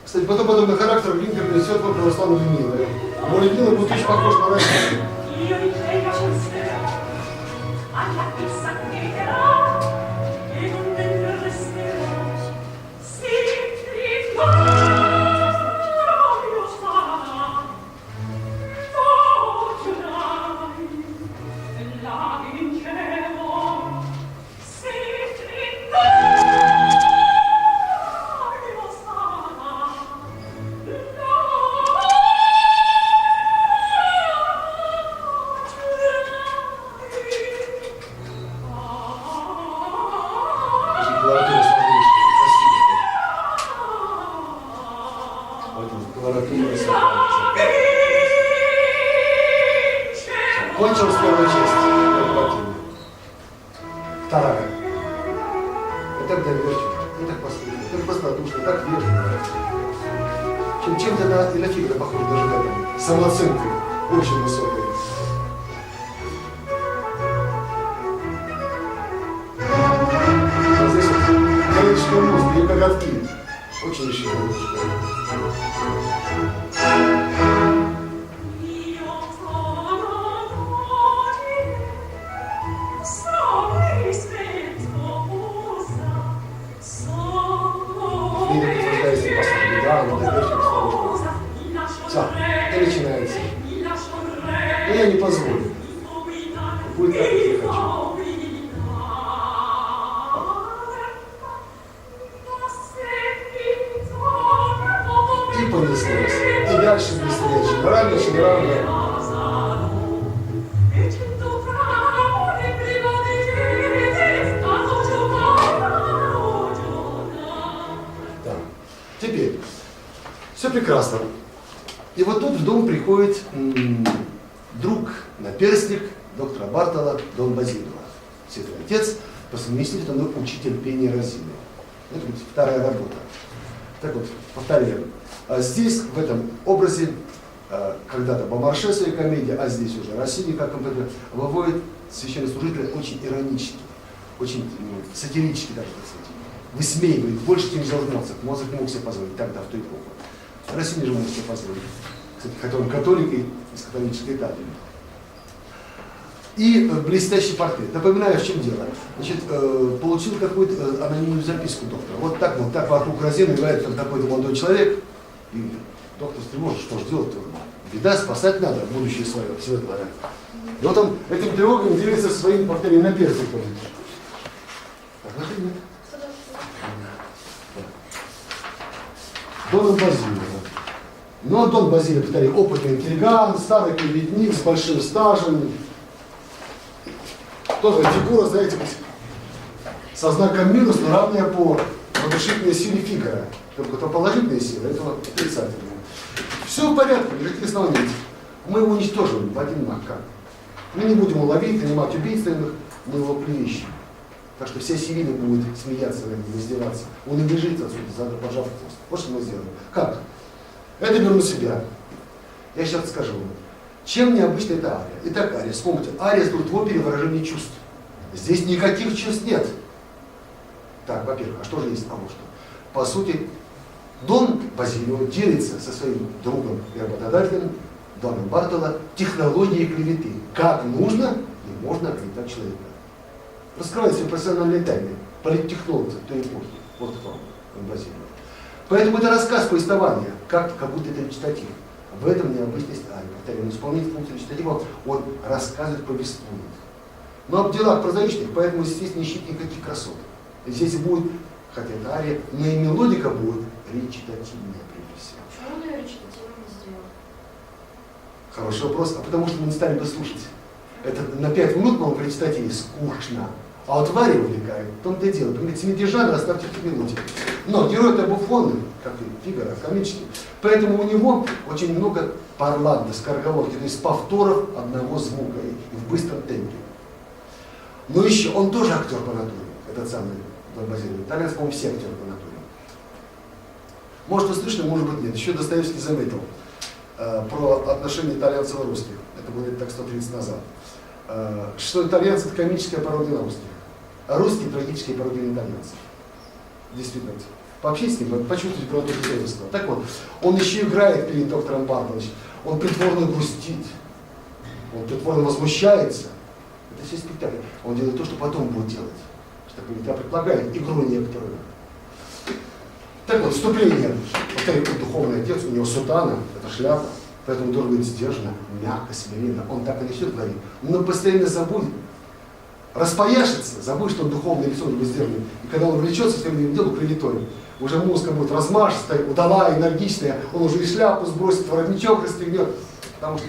Кстати, потом подобный характер Глинка принесет по православному Людмилу. Но Людмила будет очень похож на Россию. Кончилась первая часть. Вторая. Это доверчиво, и так послушно, так простодушно, так вежливо. Чем-то и на Фигаро похоже даже в этом. Самооценкой очень высокой. А здесь вот количество музыки и коготки. Очень еще лучше. Начинается. Но я не позволю. Будет так, как я хочу. И понеслось. И дальше быстрее. Раньше, раньше. Да. Теперь. Все прекрасно. И вот тут в дом приходит друг, наперстник доктора Бартола, Дон Базилио, Святой Отец, по совместительству он учитель пения Розины. Это вот вторая работа. Так вот, повторяем. А здесь, в этом образе, когда-то Бомарше в своей комедии, а здесь уже Россини, как композитор, выводит священнослужителя очень иронически, очень сатирически даже, так сказать. Высмеивает больше, чем взял Моцарт. Моцарт не мог себе позволить тогда, в ту эпоху. Россия же может себе позволить. Кстати, хотя он католик и из католической Италии. И блестящий портрет. Напоминаю, в чем дело. Значит, получил какую-то анонимную записку доктора. Вот так вокруг Розена играет там какой-то молодой человек. И доктор встревожен, что же делать-то? Беда, спасать надо, будущее свое, светлое. И вот он этим тревогами делится своим портретом на перце. Нет. Дон Базилио. Но Дон Базилио, повторяю, опытный интригант, старый клеветник с большим стажем. Тоже фигура, знаете, со знаком минус, но равная по разрушительной силе Фигара. Только это положительная сила, это вот отрицательная. Все в порядке, никаких оснований нет. Мы его уничтожим в один мах. Как? Мы не будем его ловить, нанимать убийц, мы его клевещем. Так что все сирийны будут смеяться, издеваться. Он и бежит отсюда, пожав хвост. Вот что мы сделаем. Как? Это беру на себя. Я сейчас скажу вам. Чем необычна эта ария? Итак, ария. Вспомните, ария служит в опере выражение чувств. Здесь никаких чувств нет. Так, во-первых, а что же есть? А вот что. По сути, Дон Базилио делится со своим другом и работодателем Доном Бартоло технологией клеветы. Как нужно и можно оклеветать человека. Раскрывает свои профессиональные тайны. Политтехнолог той эпохи. Вот кто Дон Базилио. Поэтому это рассказ повествования, как будто это речитатив. В этом необычность арии. Повторяю, он исполняет функцию речитатива, он рассказывает, повествует. Но в делах прозаичных, поэтому здесь не ищите никаких красот. Здесь будет, хотя это ария, но и мелодика будет речитативная прежде всего. Почему он ее речитативом не сделал? Хороший вопрос. А потому что мы не стали бы слушать. Это на 5 минут, по-моему, в речитативе скучно. А вот в арии увлекает. В том-то и дело. Понимаете, 7 жанр оставьте в мелодии. Но герой-то буфоны, как и Фигаро, комический. Поэтому у него очень много парланта, скороговорки, то есть повторов одного звука и в быстром темпе. Но еще он тоже актер по натуре, этот самый Дон Базилио. Итальянцы, по-моему, все актеры по натуре. Может, вы слышали, может быть, нет. Еще Достоевский заметил про отношения итальянцев и русских. Это было так 130 назад. Что итальянцы — это комическая пародия на русских, а русские — трагические пародии на итальянцев. Действительно. Пообщайтесь с ним, почувствуйте правоту Достоевского. Так вот, он еще играет перед доктором Бартоло. Он притворно грустит, он притворно возмущается. Это все спектакль. Он делает то, что потом будет делать. Что я предполагаю игру некоторую. Так вот, вступление. Повторяю, духовный отец, у него сутана, это шляпа. Поэтому он должен быть сдержанно, мягко, смиренно. Он так и начнет говорить. Но постоянно забудет. Распояшится, забудет, что он духовное лицо не сдержанное. И когда он влечется к своему делу клеветой, уже музыка будет размашистая, удалая, энергичная, он уже и шляпу сбросит, воротничок расстегнет. Потому что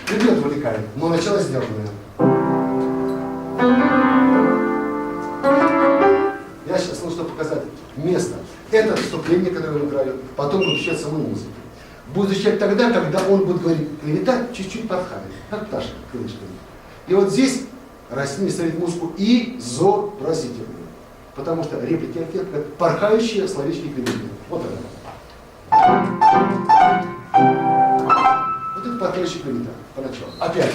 предмет увлекает, но начало сдержанное. Я сейчас нужно показать место. Это вступление, которое он играет, потом будет изучать саму музыку. Будет изучать тогда, когда он будет говорить клевета, чуть-чуть порхает, как пташка крылышками. И вот здесь Россия ставит музыку изобразительную. Потому что реплики ответ как порхающие словечки клеветы. Вот это. Вот это порхающая клевета. Поначалу. Опять.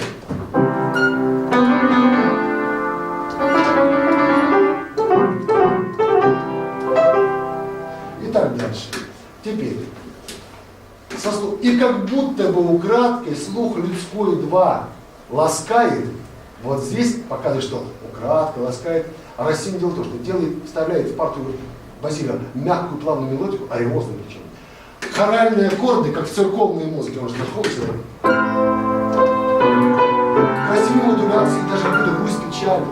И так дальше. Теперь. И как будто бы украдкой слух людской 2 ласкает, вот здесь показывает, что украдкой ласкает, а Россия делает то, что делает, вставляет в партию Базилио мягкую плавную мелодику, ариозную причем. Хоральные аккорды, как в церковной музыке, он же находится. Красивые модуляции, даже какую-то грусть печали.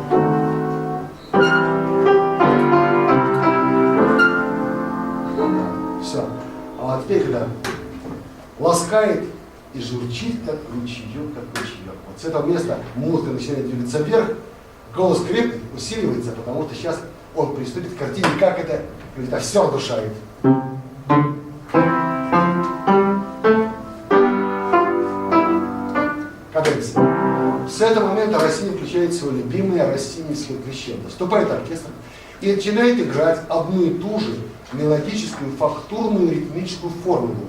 Все. А теперь, когда ласкает и журчит, как ручеек, как ручеек. Вот с этого места музыка начинает двигаться вверх, голос крепнет, усиливается, потому что сейчас он приступит к картине, как это все одушает. Каденция. С этого момента Россия включает свой любимый российский крещендо. Вступает оркестр и начинает играть одну и ту же мелодическую, фактурную, ритмическую формулу.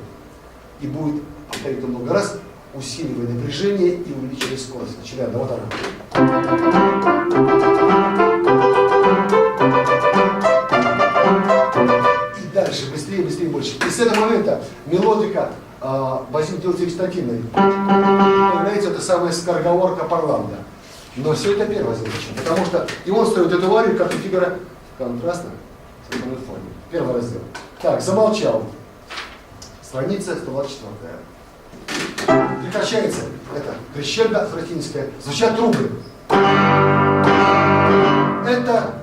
И будет, повторить это много раз, усиливая напряжение и увеличивая скорость. Начинаем. Да, вот она. И дальше, быстрее, быстрее, больше. выше. И с этого момента мелодика Базилия делается речитативной. Появляется эта самая скороговорка парламента. Но все это первая задача. Потому что и он строит эту арию, как и Фигаро, контрастно с этим форме. Первый раздел. Так, замолчал. Страница 124. Прекращается это крещендо фратинское. Звучат трубы. Это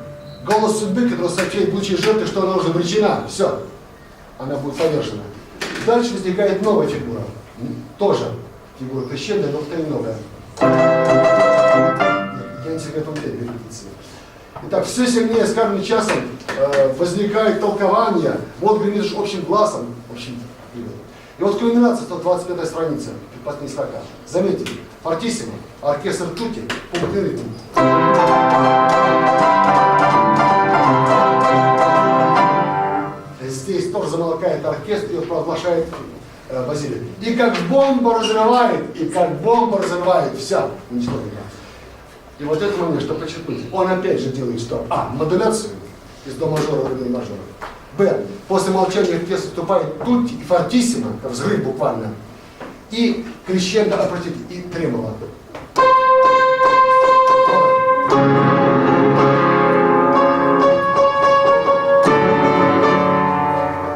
голос судьбы, который сообщает будущей жертве, что она уже обречена. Все. Она будет повержена. Дальше возникает новая фигура. Тоже фигура крещендо, но вториногая. Я не секретарь репетиции. Итак, все сильнее с каждым часом возникает толкование. Вот гремишь общим глазом. И вот кульминация, 125 страница, последняя строка. Заметьте, фортиссимо, оркестр тути, пунктный ритм. Здесь тоже замолкает оркестр и провозглашает Базилий. И как бомба разрывает, все, уничтожено. И вот это момент, что подчеркнуть, он опять же делает что? Модуляцию из до мажора в до мажора. Б. После молчания оркестр вступает тутти и фортиссимо, как взрыв буквально, и крещендо, и тремоло.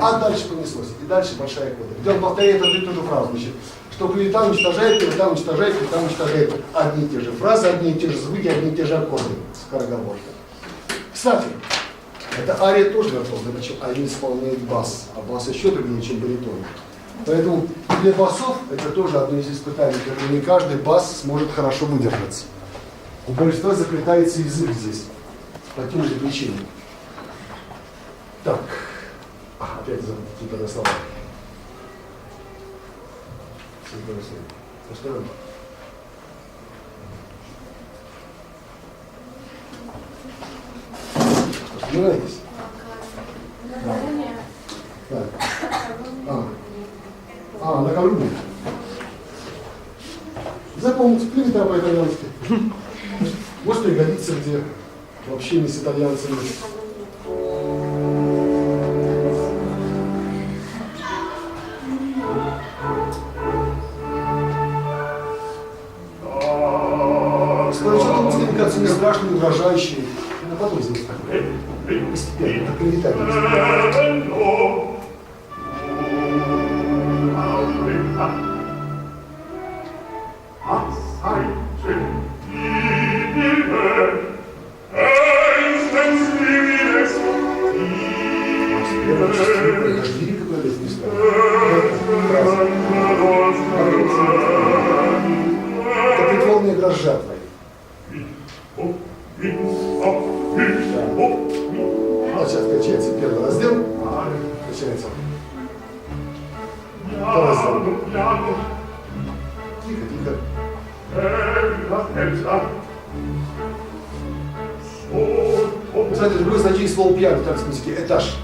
А дальше понеслось. И дальше большая кода. Где он повторяет одну и ту же фразу. Значит, что клевета уничтожает, клевета уничтожает, клевета уничтожает. Одни и те же фразы, одни и те же звуки, одни и те же аккорды. Скороговорка. Кстати, эта ария тоже виртуозная, причем они исполняют бас, а бас еще другие, чем баритон. Поэтому для басов это тоже одно из испытаний, когда не каждый бас сможет хорошо выдержаться. У большинства заплетается язык здесь, по тем же причинам. Так, опять какие-то слова. Повторяем. Вспоминайтесь. На колумне. Запомните, клевета по-итальянски. Может пригодится где в общении с итальянцами. Сначала мне кажется не страшный, не угрожающий. Но потом здесь такое. Постепенно, как клевета. Это притворная игра с жатвой. Сейчас качается первый раздел. Качается. Второй раздел. Тихо, тихо. Кстати, другое значение слова пьяный в танцевом языке – этаж.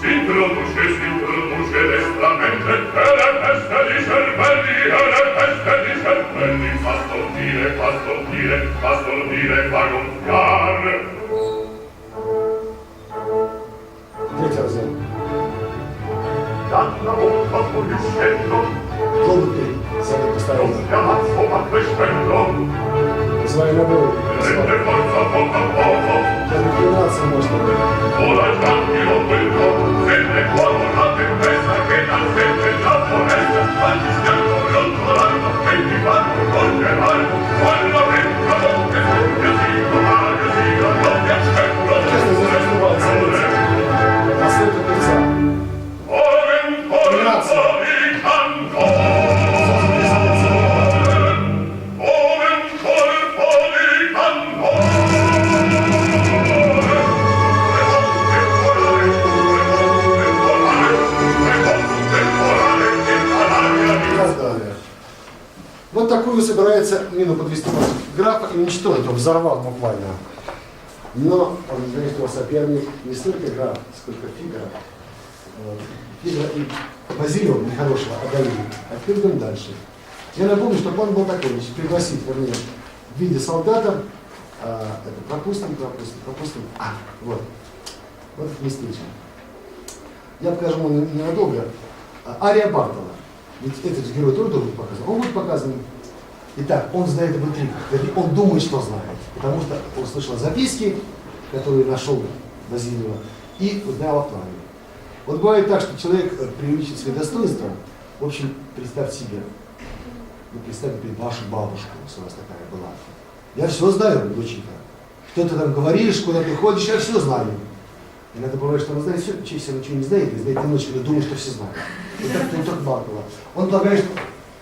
Si introduce destramente, e le teste di cervelli, fa stordire, fa gonfiare. Третий раздел. Dalla bocca fuoriuscendo, Желтый совет постоянно. chiamazzo va crescendo, Своей наборы. prende forza poco a poco, Сейчас инклинация можно. ora il tranquillo quello, sente fuoco la tempesta che dal sente la foresta, al schianto brontolando, che ti fanno congelare, quando entra monte, io sigo, non mi aspetto, Честно, здесь раздувается лица. На свете певца. Вот такую собирается мину подвести графа и уничтожить, он взорвал буквально. Но он говорит, что соперник не столько граф, сколько Фигаро. Фигара и Базилио нехорошего одолели. А теперь идем дальше. Я напомню, что план был такой, значит, пригласить, вернее, в виде солдата, пропустим. Вот это местечко. Я покажу ему ненадолго. Ария Бартола. Ведь этот же герой тоже должен быть показан. Он будет показан. Итак, он знает об интригах. Он думает, что знает. Потому что он слышал записки, которые нашел Базилио, и узнал о плане. Вот бывает так, что человек преувеличит свои достоинства. В общем, представьте себе, представьте перед вашу бабушку, если у вас такая была. Я все знаю, доченька. Что ты там говоришь, куда ты ходишь, я все знаю. Иногда бывает, что он знает все, чаще ничего не знает, и знает немножечко, но думает, что все знают. И так Бартола. Он полагает, что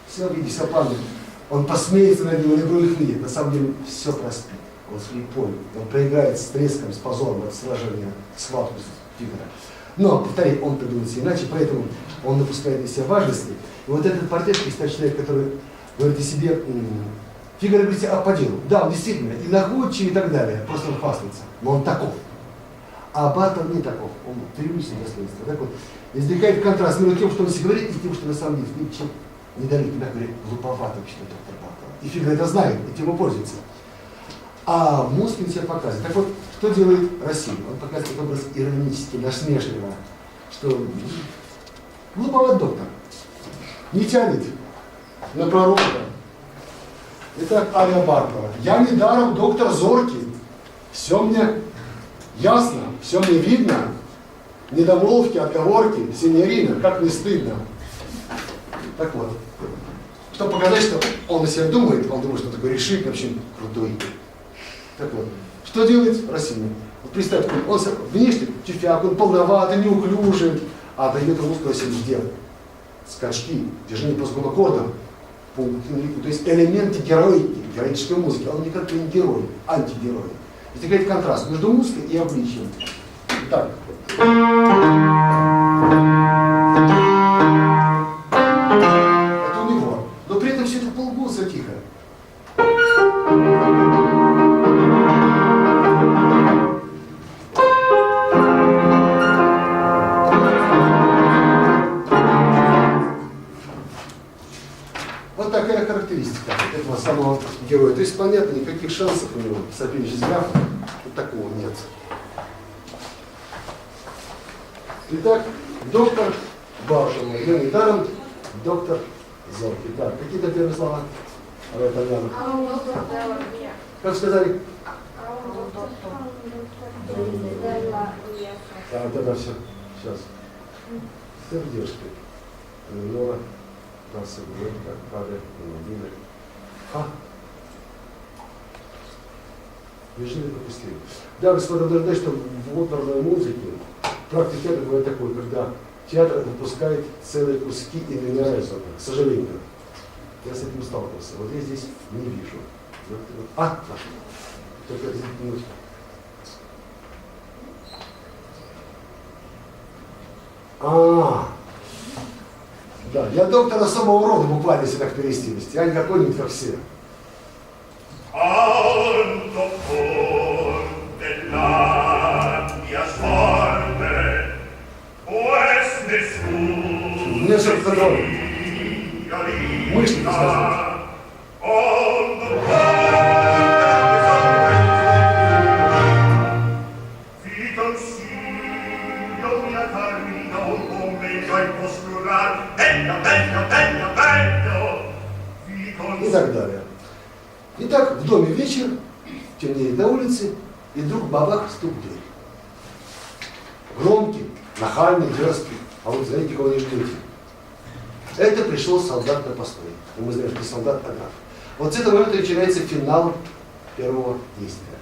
все видит, все планы. Он посмеется над ним, он игру их видит. На самом деле все проспит. Он слепой. Он проиграет с треском, с позором от сражения, схватку с Фигаро. Но, повторяю, он придумает все иначе, поэтому он напускает из себя важности. И вот этот портрет, представь, человек, который говорит о себе, Фигаро говорит по делу. Да, он действительно и находчивый и так далее, просто он хвастается. Но он таков. А Бартол не таков. Он преувеличен достоинство. Так вот, возникает контраст между тем, что он себе говорит, и тем, что на самом деле чем недалек, мягко говоря, глуповат вообще-то доктор Бартол. И Фигаро это знает, и тем и пользуется. А Мускин себя показывает. Так вот, что делает Россия? Он показывает образ иронически, насмешливо, что глуповат доктор, не тянет на пророка. Итак, Ария Бартола. Я недаром доктор зоркий, все мне ясно, все мне видно, недомолвки, отговорки, синьорина, как не стыдно. Так вот, чтобы показать, что он о себе думает, он думает, что такой решительный, вообще крутой. Так вот, что делает Россия? Вот представьте, он внешне тюфяк, он полноватый, неуклюжий, а дает ему мускулы везде. Скачки, движение по аккордам, то есть элементы героики, героической музыки, он никак не герой, антигерой. Возникает контраст между музыкой и обличием. Так. Это у него. Но при этом все это полголоса тихо. Вот такая характеристика этого самого героя. То есть понятно, никаких шансов у него соперничать с графом, вот такого нет. Итак, доктор Бартола. Я недаром доктор зоркий. Так, какие-то первые слова? Как сказали? А, тогда все. Сейчас. Сердечко. Нора. Нас говорит, как падает, Владимир. Бежали пропустили. Да, господа, должны, что в оперной музыке практика театра бывает такой, когда театр выпускает целые куски и номера из оперы, к сожалению. Я с этим сталкивался. Вот я здесь не вижу. Нашел. Только минутку. Да, я доктор особого рода, буквально, если так перевести. Я не какой-нибудь, как все. Мне что-то контроль. Мышцы сказать. И так далее. Итак, в доме вечер, темнеет на улице, и вдруг бабах стук в дверь. Громкий, нахальный, дерзкий, а вы знаете, кого не ждете. Это пришел солдат на постой. И мы знаем, что солдат граф. Вот с этого момента начинается финал первого действия.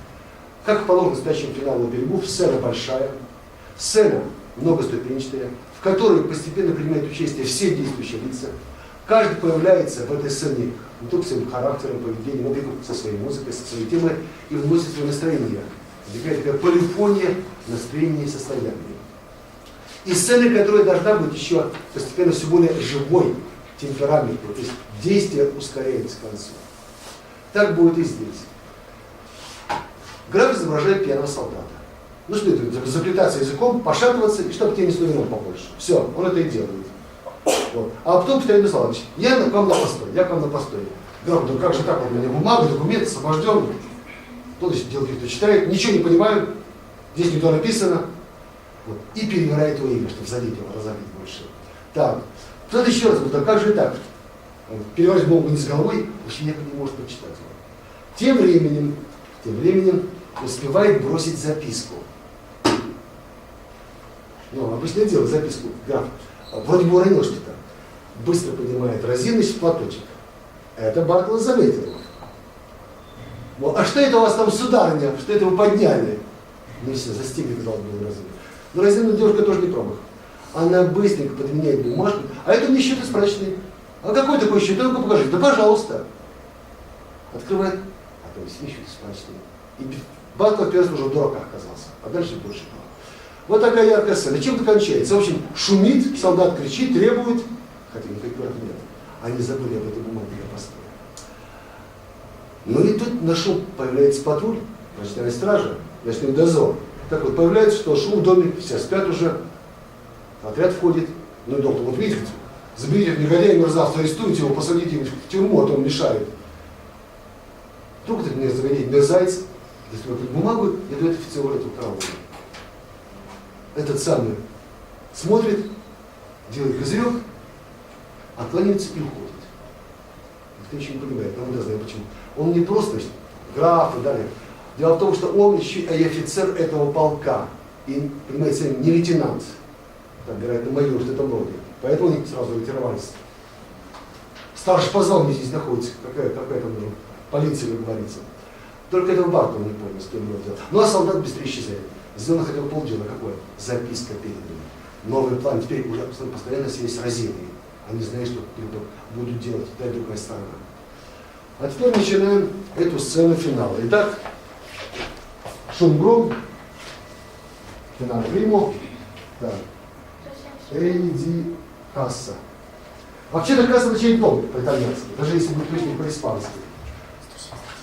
Как положено спящему финалу на берегу, сцена большая, сцена многоступенчатая, в которой постепенно принимают участие все действующие лица. Каждый появляется в этой сцене не только своим характером, поведением, но и со своей музыкой, со своей темой и вносит свое настроение. Возникает такая полифония настроения и состояния. И сцена, которая должна быть еще постепенно все более живой, темпераментной, то есть действие ускоряется к концу. Так будет и здесь. Граф изображает пьяного солдата. Ну что это, заплетаться языком, пошатываться, и чтобы тебе не вином побольше. Все, он это и делает. Вот. А потом повторяет Михаил Иванович, я к вам на постой, я к вам на постой. Граф, да как же так, вот у меня бумага, документ, освобожденный. Кто значит делает, кто читает, ничего не понимаю, здесь не то написано. Вот. И перевирает его имя, чтобы залить его, разобить больше. Так, кто-то еще раз, да как же так? Переводить бумагу не с головой, ученик не может прочитать его. Тем временем успевает бросить записку. Ну, обычное дело, записку. Граф, вроде бы уронил что-то. Быстро поднимает Розиныч платочек. Это Барклас заметил. Вот, а что это у вас там, сударыня? Что это вы подняли? Ну все, застигли, когда он был Розину. Но Розина девушка тоже не промах. Она быстренько подменяет бумажку. А это мне счет испрачный. А какой такой счет? Ну-ка покажи. Да пожалуйста. Открывает. А то есть счет испрачный. И Барклас первый уже в дураках оказался. А дальше больше было. Вот такая яркая сцена. Чем это кончается? В общем, шумит, солдат кричит, требует. Хотя никаких врагов нет. Они забыли об этой бумаге для постоя. Ну и тут на шум появляется патруль, ночная стража, ночной дозор. Так вот, появляется, что шум в доме, все спят уже, отряд входит. Ну и доктор, вот видите, заберите негодяя, мерзавца, арестуйте его, посадите его в тюрьму, а то он мешает. Вдруг этот мерзавец, если он бумагу, и дает офицеру эту караулу. Этот самый смотрит, делает козырек, отклоняется и уходит. Никто ничего не понимает, но мы не знаем почему. Он не просто граф и далее. Дело в том, что он еще и офицер этого полка. И, понимаете, не лейтенант. Там, вероятно, майор в этом роде. Поэтому они сразу ретировались. Старший позвал, мне здесь находится. Какая там уже полиция, как говорится. Только этого Барклас не понял, с кем его делать. Ну а солдат быстрее исчезает. Сделано хотя бы полдела. Какое? Записка передана. Новый план. Теперь уже постоянно связь с Розиной. Они знают, что будут делать та и другая сторона. А теперь начинаем эту сцену финала. Итак, шум-гром, финал приму. Так. Эйди касса. Вообще-то касса означает дом по-итальянски, даже если будет точно по-испански.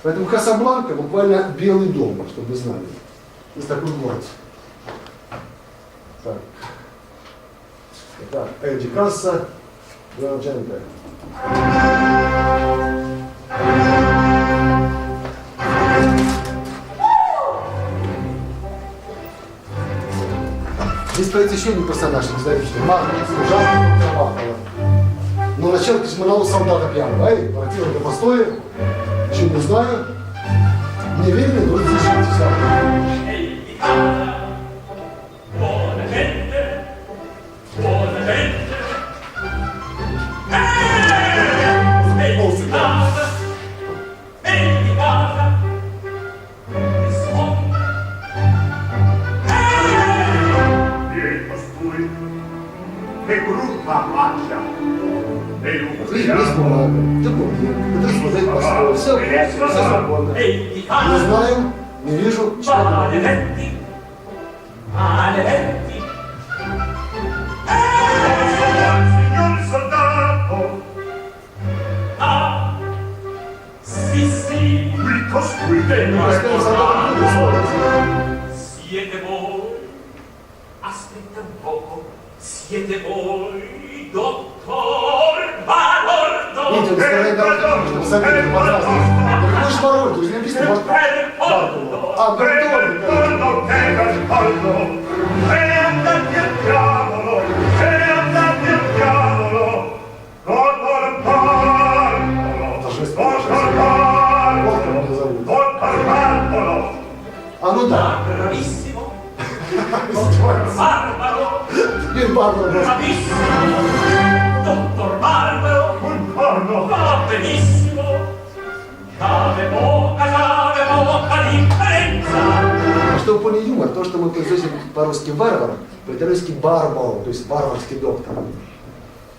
Поэтому Касабланка буквально белый дом, чтобы вы знали. Есть такой город. Так. Итак, Эйди касса. Дженте. Здесь появится еще один персонаж, независимый. Марк, служанка, Бахала. Но начало космонавта солдата пьяного. Эй, противник на постое. Еще не знаю. Не верили, но здесь все. Не знаю, не вижу, чего Siete voi, aspetta un poco, siete voi, dottor Balordo. Видите, он доставляет дорогу, чтобы заметили, пожалуйста. Да какой же пароль? Ты же не написано, Барклас. А, Бертольд. А ну да. Bravissimo, Barbaro, Теперь Барклас. bravissimo, dottor Barbaro, va benissimo, cave poca differenza. А чтобы вы поняли юмор, то, что мы произносим по-русски варвар, по-итальянски барбаро, то есть варварский доктор.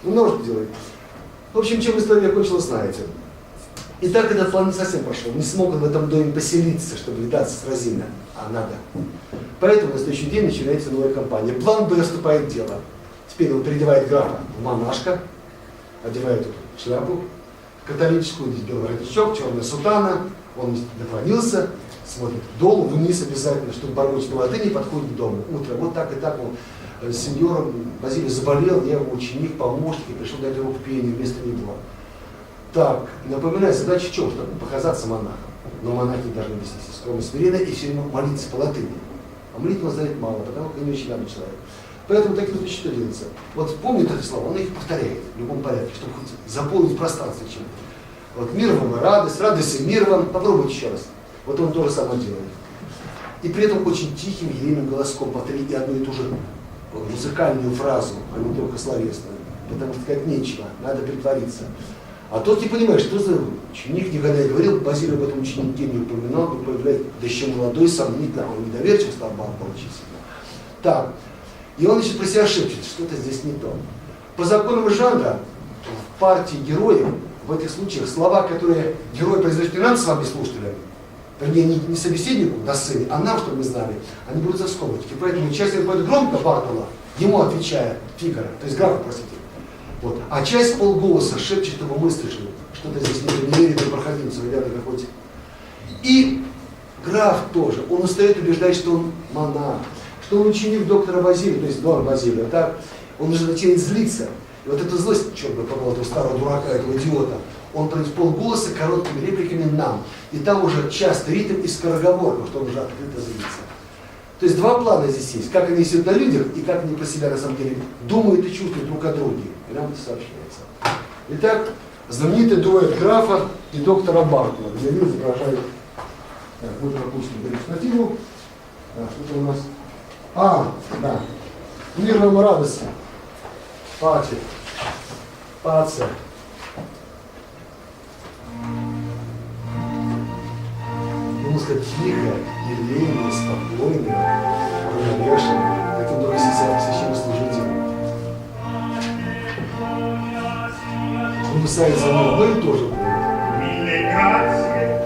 Ну, много что делает. В общем, чем история кончилась, знаете. И так этот план не совсем прошел. Не смог он в этом доме поселиться, чтобы видаться с Розиной. А надо. Поэтому на следующий день начинается новая кампания. План Б вступает в дело. Теперь он переодевает графа в монашка, одевает эту шляпу католическую, здесь белый воротничок, черная сутана. Он наклонился, смотрит. Дол вниз обязательно, чтобы бормочет на латыни, подходит к дому. Утром вот так и так он с сеньором Базилий заболел, я его ученик, помощник, и пришел дать урок пения вместо него. Так, напоминаю, задача в чем? Чтобы показаться монахом. Но монахи должны вести себя скромно, смиренно и все время молиться по латыни. А молитву знает мало, потому что не очень надо человек. Поэтому такие вот что делается. Вот помнит эти слова, он их повторяет в любом порядке, чтобы хоть заполнить пространство чем-то. Вот мир вам и радость, радость и мир вам. Попробуйте еще раз. Вот он то же самое делает. И при этом очень тихим, елейным голоском повторить одну и ту же музыкальную фразу, а не только словесную. Потому что сказать нечего, надо притвориться. А тот не понимает, что за ученик, никогда не говорил, Базилий об этом ученике не упоминал, но появляется, да еще молодой, сомнительно, он недоверчив стал поучиться. Так, и он еще про себя шепчет, что-то здесь не то. По законам жанра, в партии героев, в этих случаях слова, которые герой произносит не нам с вами слушателям, вернее, не собеседнику на сцене, а нам, чтобы мы знали, они будут за скобочки. Поэтому часть поет громко Бартола, ему отвечая Фигаро, то есть граф, простите. Вот. А часть полголоса шепчет, чтобы мы слышали, что-то здесь не верит и проходимцев, ребята, какой-то. И граф тоже, он устает убеждать, что он монах, что он ученик доктора Базилия, то есть Дон Базилия, так? Он уже начинает злиться. И вот эту злость, черт бы побыл, этого старого дурака, этого идиота, он в полголоса короткими репликами нам. И там уже часто ритм и скороговорка, что он уже открыто злится. То есть два плана здесь есть. Как они сидят на людях и как они про себя на самом деле думают и чувствуют друг о друге. И нам это сообщается. Итак, знаменитый дуэт графа и доктора Бартола, где они изображают. Так, вот пропустим иллюстративу. Так, что-то у нас. Да. Мир вам и радости. Пати. Пация. Можно сказать, тихо, елейно, спокойно, равновешенно, как много священнослужителей. Он писает за мной, мы тоже.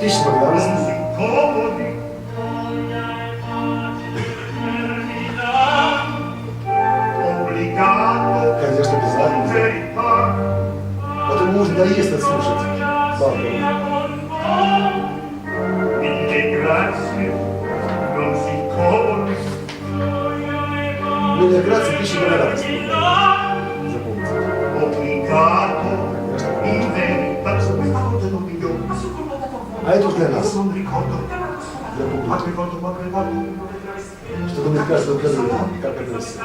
Тысяча благодарностей. Конечно, обязательно. Потом можно доесть отслушать. Милая грация, тысяча благодарностей. Запомните. А это уж для нас. Для публики. Что думает каждый указывает, как это все.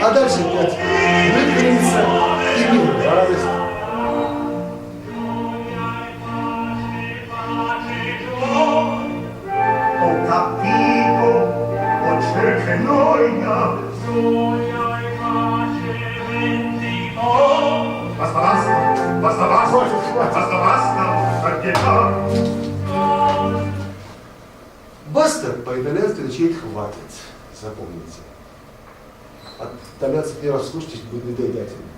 А дальше опять выпрямиться и мир, радость. Баста по-итальянски означает «хватит», запомните. От итальянцев не раз слушайте, будет недоедательно.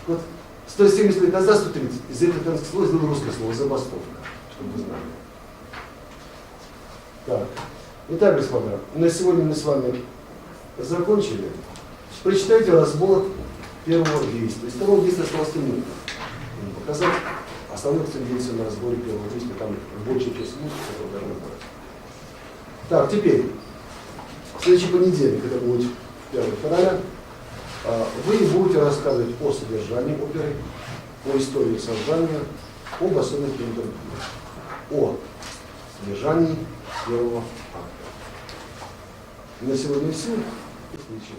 Вот 170 лет назад, 130, из этого итальянского слова сделано русское слово «забастовка», чтобы вы знали. Так, итак, господа, на сегодня мы с вами закончили. Прочитайте разбор первого действия. Из второго действия осталось минута. Показать основных тенденций на разборе первого действия, там большая часть музыки, которую должны знать. Так, теперь, в следующий понедельник, это будет 1 февраля, вы будете рассказывать о содержании оперы, о истории создания, об особенностях интервью, о содержании первого акта. На сегодня все. До встречи.